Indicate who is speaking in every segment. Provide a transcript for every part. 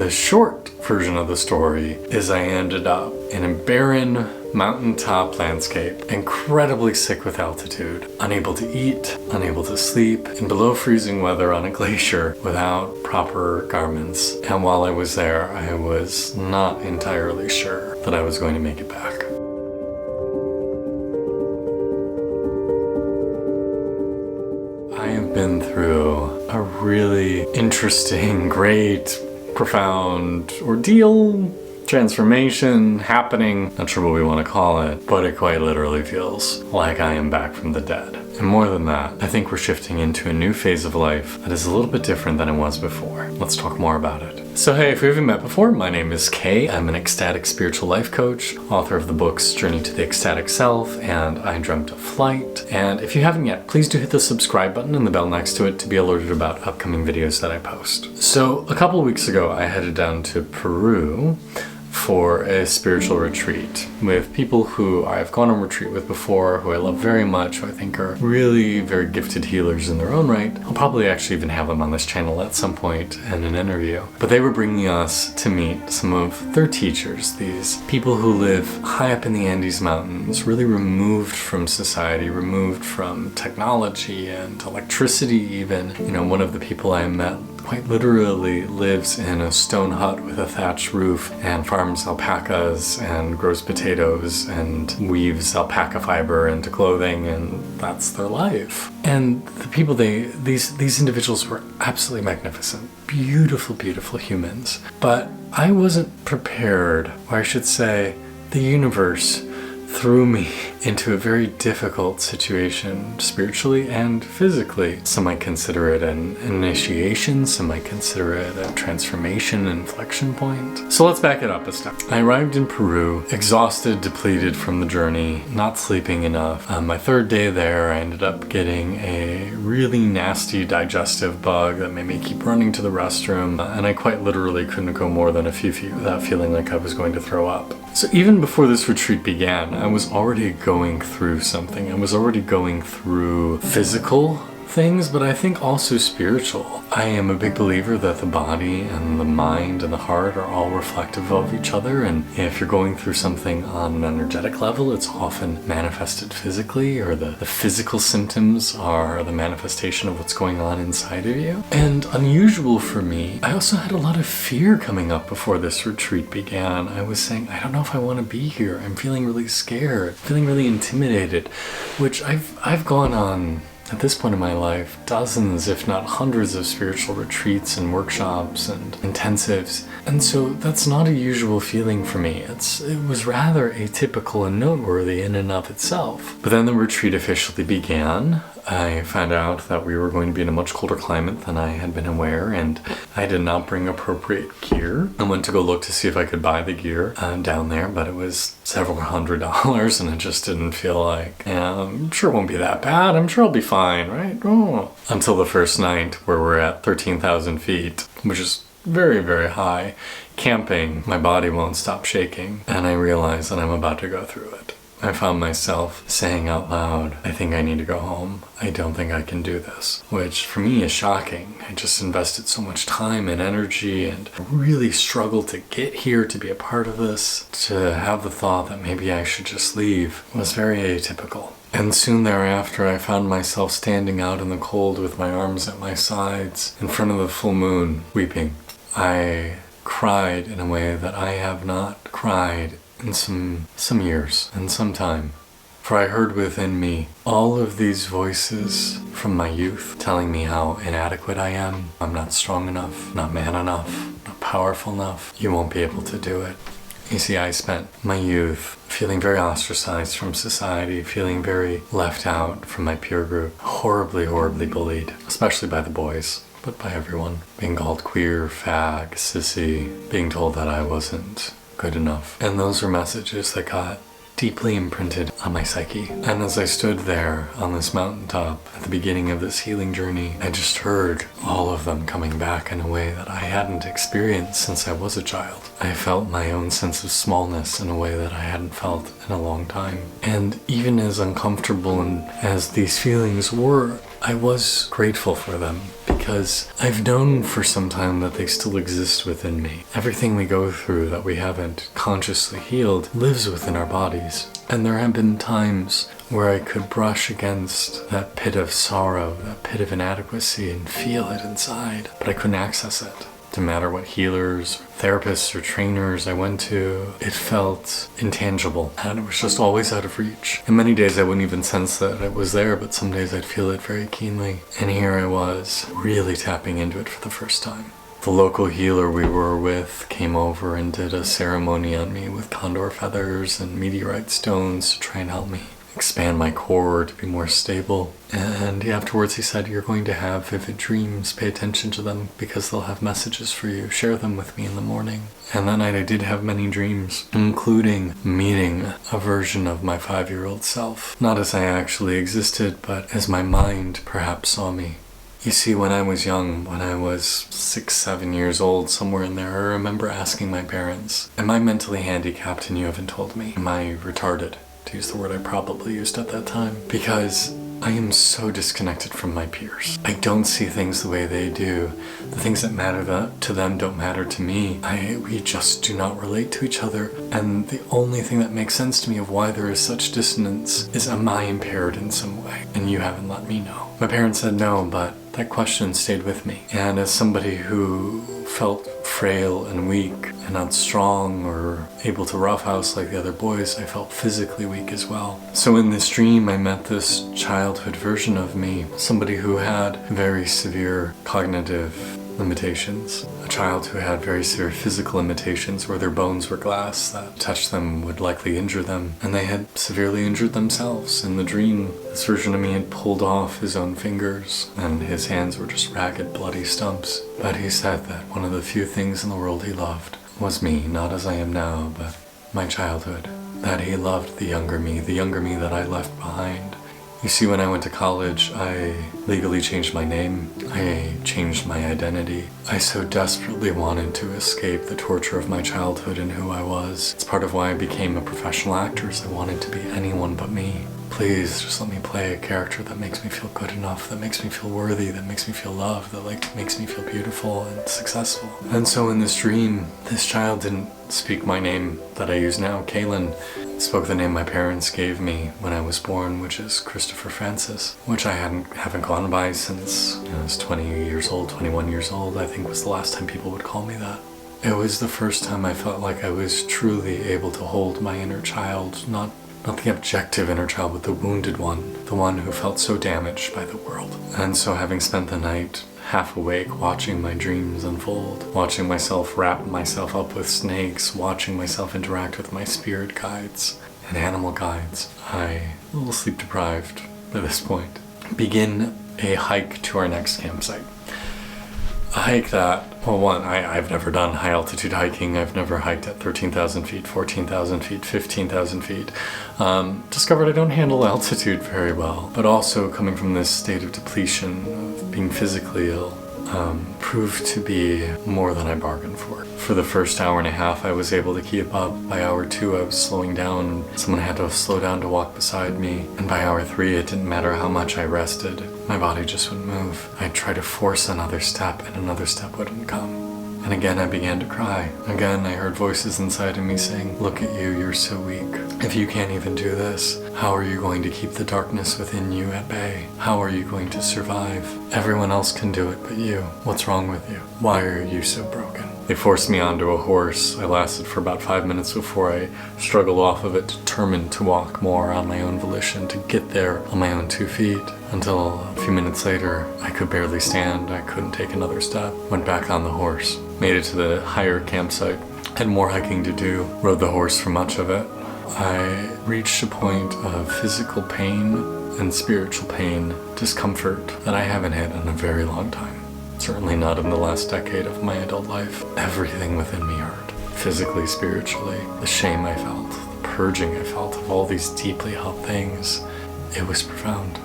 Speaker 1: The short version of the story is I ended up in a barren mountaintop landscape, incredibly sick with altitude, unable to eat, unable to sleep, in below freezing weather on a glacier without proper garments. And while I was there, I was not entirely sure that I was going to make it back. I have been through a really interesting, great, profound ordeal, transformation, happening, not sure what we want to call it, but it quite literally feels like I am back from the dead. And more than that, I think we're shifting into a new phase of life that is a little bit different than it was before. Let's talk more about it. So hey, if we haven't met before, my name is Kay. I'm an ecstatic spiritual life coach, author of the books Journey to the Ecstatic Self and I Dreamt of Flight. And if you haven't yet, please do hit the subscribe button and the bell next to it to be alerted about upcoming videos that I post. So a couple of weeks ago, I headed down to Peru for a spiritual retreat with people who I've gone on retreat with before, who I love very much, who I think are really very gifted healers in their own right. I'll probably actually even have them on this channel at some point in an interview. But they were bringing us to meet some of their teachers, these people who live high up in the Andes Mountains, really removed from society, removed from technology and electricity even. You know, one of the people I met quite literally lives in a stone hut with a thatched roof and farms alpacas and grows potatoes and weaves alpaca fiber into clothing, and that's their life. And the people these individuals were absolutely magnificent, beautiful, beautiful humans. But I wasn't prepared, or I should say, the universe threw me into a very difficult situation spiritually and physically. Some might consider it an initiation, some might consider it a transformation, inflection point. So let's back it up a step. I arrived in Peru, exhausted, depleted from the journey, not sleeping enough. My third day there, I ended up getting a really nasty digestive bug that made me keep running to the restroom, and I quite literally couldn't go more than a few feet without feeling like I was going to throw up. So even before this retreat began, I was already going through something. I was already going through physical things, but I think also spiritual. I am a big believer that the body and the mind and the heart are all reflective of each other, and if you're going through something on an energetic level, it's often manifested physically, or the physical symptoms are the manifestation of what's going on inside of you. And unusual for me, I also had a lot of fear coming up before this retreat began. I was saying, I don't know if I want to be here. I'm feeling really scared, feeling really intimidated, which I've gone on, at this point in my life, dozens, if not hundreds of spiritual retreats and workshops and intensives. And so that's not a usual feeling for me. It was rather atypical and noteworthy in and of itself. But then the retreat officially began. I found out that we were going to be in a much colder climate than I had been aware, and I did not bring appropriate gear. I went to go look to see if I could buy the gear down there, but it was several $100s, and it just didn't feel like, I'm sure it won't be that bad. I'm sure I'll be fine, right? Oh. Until the first night, where we're at 13,000 feet, which is very, very high, camping, my body won't stop shaking, and I realize that I'm about to go through it. I found myself saying out loud, I think I need to go home. I don't think I can do this, which for me is shocking. I just invested so much time and energy and really struggled to get here, to be a part of this. To have the thought that maybe I should just leave was very atypical. And soon thereafter, I found myself standing out in the cold with my arms at my sides in front of the full moon, weeping. I cried in a way that I have not cried in some years and some time. For I heard within me all of these voices from my youth telling me how inadequate I am. I'm not strong enough, not man enough, not powerful enough. You won't be able to do it. You see, I spent my youth feeling very ostracized from society, feeling very left out from my peer group, horribly, horribly bullied, especially by the boys, but by everyone. Being called queer, fag, sissy, being told that I wasn't good enough. And those were messages that got deeply imprinted on my psyche. And as I stood there on this mountaintop at the beginning of this healing journey, I just heard all of them coming back in a way that I hadn't experienced since I was a child. I felt my own sense of smallness in a way that I hadn't felt in a long time. And even as uncomfortable and as these feelings were, I was grateful for them, because because I've known for some time that they still exist within me. Everything we go through that we haven't consciously healed lives within our bodies. And there have been times where I could brush against that pit of sorrow, that pit of inadequacy, and feel it inside, but I couldn't access it. No matter what healers, therapists, or trainers I went to, it felt intangible, and it was just always out of reach. And many days I wouldn't even sense that it was there, but some days I'd feel it very keenly. And here I was, really tapping into it for the first time. The local healer we were with came over and did a ceremony on me with condor feathers and meteorite stones to try and help me expand my core to be more stable. And afterwards he said, "You're going to have vivid dreams. Pay attention to them because they'll have messages for you. Share them with me in the morning." And that night I did have many dreams, including meeting a version of my 5-year-old self. Not as I actually existed, but as my mind perhaps saw me. You see, when I was young, when I was 6, 7 years old, somewhere in there, I remember asking my parents, "Am I mentally handicapped?" And you haven't told me. "Am I retarded?" To use the word I probably used at that time. Because I am so disconnected from my peers. I don't see things the way they do. The things that matter to them don't matter to me. We just do not relate to each other. And the only thing that makes sense to me of why there is such dissonance is, am I impaired in some way? And you haven't let me know. My parents said no, but that question stayed with me. And as somebody who felt frail and weak and not strong or able to roughhouse like the other boys, I felt physically weak as well. So in this dream, I met this childhood version of me, somebody who had very severe cognitive limitations, a child who had very severe physical limitations where their bones were glass, that touch them would likely injure them, and they had severely injured themselves. In the dream, this version of me had pulled off his own fingers, and his hands were just ragged, bloody stumps. But he said that one of the few things in the world he loved was me, not as I am now, but my childhood. That he loved the younger me that I left behind. You see, when I went to college, I legally changed my name. I changed my identity. I so desperately wanted to escape the torture of my childhood and who I was. It's part of why I became a professional actor, is I wanted to be anyone but me. Please, just let me play a character that makes me feel good enough, that makes me feel worthy, that makes me feel loved, that makes me feel beautiful and successful. And so in this dream, this child didn't speak my name that I use now, Kaylin. Spoke the name my parents gave me when I was born, which is Christopher Francis, which I haven't gone by since I was 20 years old, 21 years old, I think was the last time people would call me that. It was the first time I felt like I was truly able to hold my inner child, not the objective inner child, but the wounded one, the one who felt so damaged by the world. And so having spent the night half awake, watching my dreams unfold, watching myself wrap myself up with snakes, watching myself interact with my spirit guides and animal guides, a little sleep deprived by this point, begin a hike to our next campsite. A hike that, I've never done high altitude hiking. I've never hiked at 13,000 feet, 14,000 feet, 15,000 feet. Discovered I don't handle altitude very well, but also coming from this state of depletion, of being physically ill, proved to be more than I bargained for. For the first hour and a half, I was able to keep up. By hour 2, I was slowing down. Someone had to slow down to walk beside me. And by hour 3, it didn't matter how much I rested. My body just wouldn't move. I'd try to force another step, and another step wouldn't come. And again, I began to cry. Again, I heard voices inside of me saying, "Look at you, you're so weak. If you can't even do this, how are you going to keep the darkness within you at bay? How are you going to survive? Everyone else can do it but you. What's wrong with you? Why are you so broken?" They forced me onto a horse. I lasted for about 5 minutes before I struggled off of it, determined to walk more on my own volition, to get there on my own 2 feet. Until a few minutes later, I could barely stand. I couldn't take another step. Went back on the horse. Made it to the higher campsite. Had more hiking to do. Rode the horse for much of it. I reached a point of physical pain and spiritual pain, discomfort that I haven't had in a very long time. Certainly not in the last decade of my adult life. Everything within me hurt. Physically, spiritually. The shame I felt, the purging I felt of all these deeply held things. It was profound.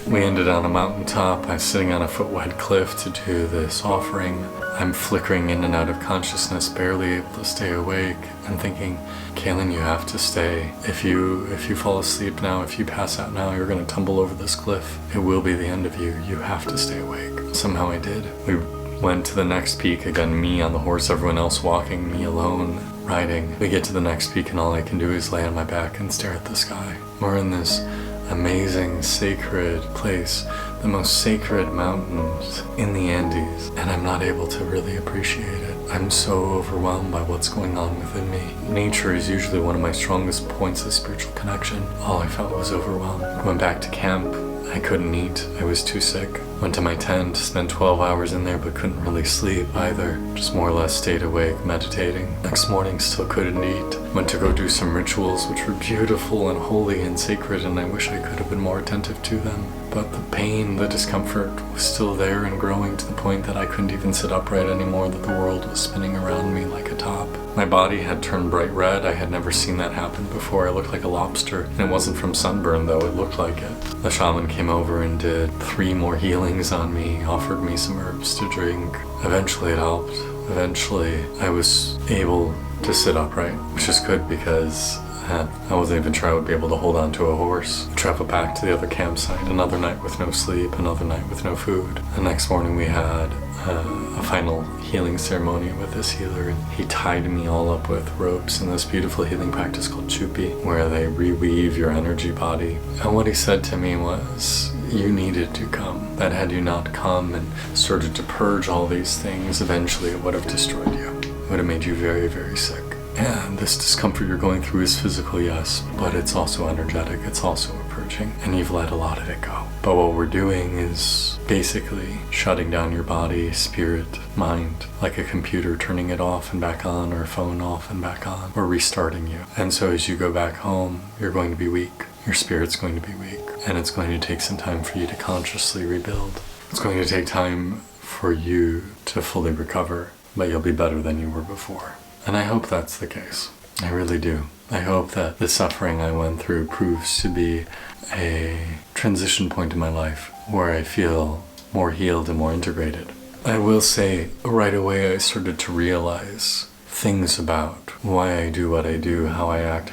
Speaker 1: We ended on a mountaintop. I'm sitting on a foot-wide cliff to do this offering. I'm flickering in and out of consciousness, barely able to stay awake, and thinking, Kaylin, you have to stay. If you fall asleep now, if you pass out now, you're going to tumble over this cliff. It will be the end of you. You have to stay awake. Somehow I did. We went to the next peak, again, me on the horse, everyone else walking, me alone, riding. We get to the next peak and all I can do is lay on my back and stare at the sky. We're in this amazing, sacred place, the most sacred mountains in the Andes, and I'm not able to really appreciate it. I'm so overwhelmed by what's going on within me. Nature is usually one of my strongest points of spiritual connection. All I felt was overwhelmed. Went back to camp. I couldn't eat. I was too sick. Went to my tent, spent 12 hours in there, but couldn't really sleep either. Just more or less stayed awake, meditating. Next morning, still couldn't eat. Went to go do some rituals, which were beautiful and holy and sacred, and I wish I could have been more attentive to them. But the pain, the discomfort was still there and growing to the point that I couldn't even sit upright anymore, that the world was spinning around me like a top. My body had turned bright red. I had never seen that happen before. I looked like a lobster, and it wasn't from sunburn, though it looked like it. The shaman came over and did 3 more healings on me, offered me some herbs to drink. Eventually it helped. Eventually I was able to sit upright, which is good because I wasn't even sure I would be able to hold on to a horse. Travel back to the other campsite, another night with no sleep, another night with no food. The next morning we had a final healing ceremony with this healer, and he tied me all up with ropes in this beautiful healing practice called chupi, where they reweave your energy body. And what he said to me was, you needed to come. That had you not come and started to purge all these things, eventually it would have destroyed you. It would have made you very, very sick. And this discomfort you're going through is physical, yes, but it's also energetic, it's also a purging, and you've let a lot of it go. But what we're doing is basically shutting down your body, spirit, mind, like a computer, turning it off and back on, or a phone off and back on. We're restarting you. And so as you go back home, you're going to be weak. Your spirit's going to be weak, and it's going to take some time for you to consciously rebuild. It's going to take time for you to fully recover, but you'll be better than you were before. And I hope that's the case. I really do. I hope that the suffering I went through proves to be a transition point in my life where I feel more healed and more integrated. I will say right away I started to realize things about why I do what I do, how I act,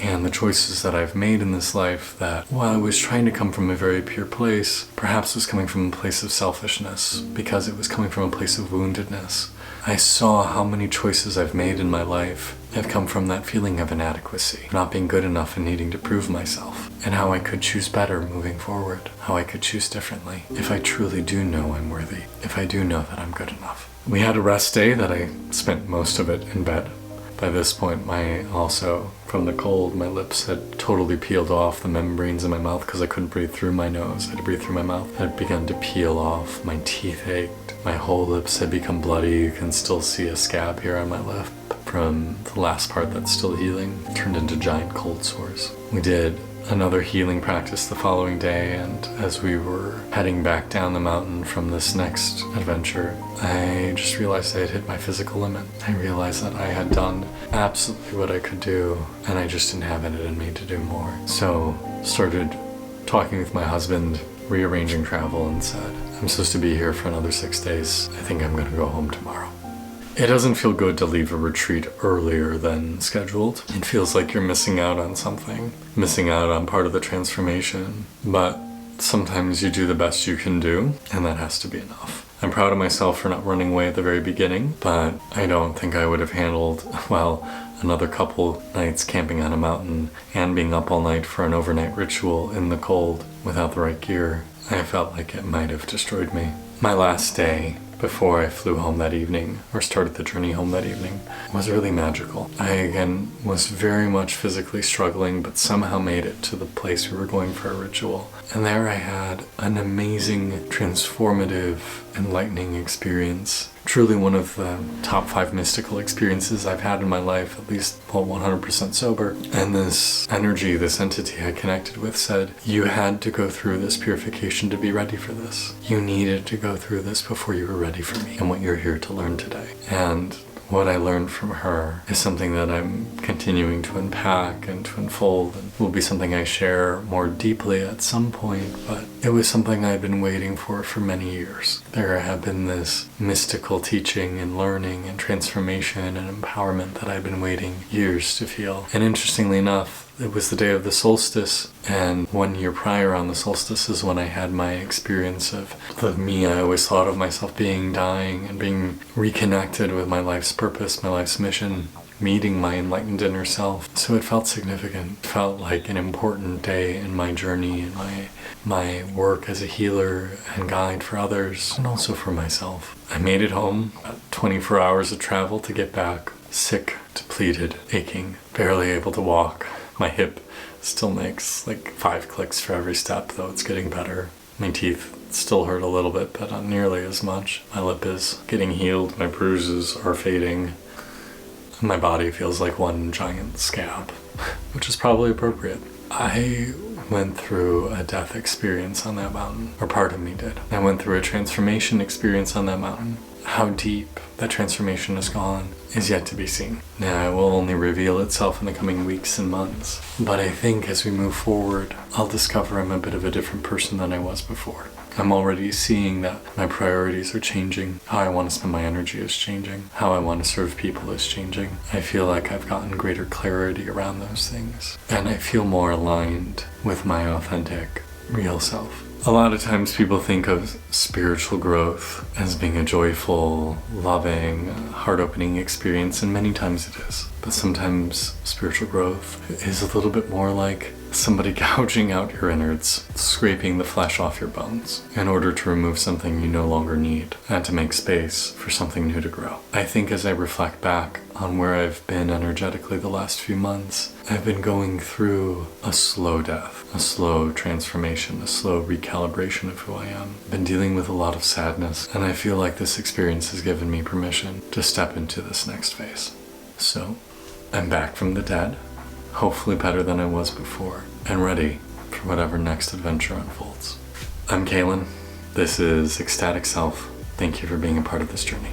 Speaker 1: and the choices that I've made in this life that, while I was trying to come from a very pure place, perhaps was coming from a place of selfishness, because it was coming from a place of woundedness. I saw how many choices I've made in my life have come from that feeling of inadequacy, not being good enough and needing to prove myself, and how I could choose better moving forward, how I could choose differently, if I truly do know I'm worthy, if I do know that I'm good enough. We had a rest day that I spent most of it in bed. By this point, from the cold, my lips had totally peeled off, the membranes in my mouth, because I couldn't breathe through my nose. I had to breathe through my mouth. Had begun to peel off. My teeth ached. My whole lips had become bloody. You can still see a scab here on my lip from the last part that's still healing. It turned into giant cold sores. We did another healing practice the following day, and as we were heading back down the mountain from this next adventure, I just realized I had hit my physical limit. I realized that I had done absolutely what I could do, and I just didn't have it in me to do more. So started talking with my husband, rearranging travel, and said, I'm supposed to be here for another 6 days. I think I'm going to go home tomorrow. It doesn't feel good to leave a retreat earlier than scheduled. It feels like you're missing out on something, missing out on part of the transformation. But sometimes you do the best you can do, and that has to be enough. I'm proud of myself for not running away at the very beginning, but I don't think I would have handled, another couple nights camping on a mountain and being up all night for an overnight ritual in the cold without the right gear. I felt like it might have destroyed me. My last day, before I flew home that evening, or started the journey home that evening, was really magical. I, again, was very much physically struggling, but somehow made it to the place we were going for a ritual. And there I had an amazing, transformative, enlightening experience. Truly one of the top 5 mystical experiences I've had in my life, at least 100% sober. And this energy, this entity I connected with said, you had to go through this purification to be ready for this. You needed to go through this before you were ready for me and what you're here to learn today. And what I learned from her is something that I'm continuing to unpack and to unfold, and will be something I share more deeply at some point, but it was something I've been waiting for many years. There have been this mystical teaching and learning and transformation and empowerment that I've been waiting years to feel. And interestingly enough, it was the day of the solstice, and 1 year prior on the solstice is when I had my experience of the me I always thought of myself being dying, and being reconnected with my life's purpose, my life's mission, meeting my enlightened inner self. So it felt significant. It felt like an important day in my journey and my work as a healer and guide for others, and also for myself. I made it home, about 24 hours of travel to get back, sick, depleted, aching, barely able to walk. My hip still makes like 5 clicks for every step, though it's getting better. My teeth still hurt a little bit, but not nearly as much. My lip is getting healed, my bruises are fading. My body feels like one giant scab, which is probably appropriate. I went through a death experience on that mountain, or part of me did. I went through a transformation experience on that mountain. How deep that transformation has gone is yet to be seen. Now, it will only reveal itself in the coming weeks and months, but I think as we move forward, I'll discover I'm a bit of a different person than I was before. I'm already seeing that my priorities are changing, how I want to spend my energy is changing, how I want to serve people is changing. I feel like I've gotten greater clarity around those things, and I feel more aligned with my authentic, real self. A lot of times people think of spiritual growth as being a joyful, loving, heart-opening experience, and many times it is. But sometimes spiritual growth is a little bit more like somebody gouging out your innards, scraping the flesh off your bones in order to remove something you no longer need and to make space for something new to grow. I think as I reflect back on where I've been energetically the last few months, I've been going through a slow death, a slow transformation, a slow recalibration of who I am. I've been dealing with a lot of sadness, and I feel like this experience has given me permission to step into this next phase. So, I'm back from the dead, hopefully better than I was before, and ready for whatever next adventure unfolds. I'm Kalen. This is Ecstatic Self. Thank you for being a part of this journey.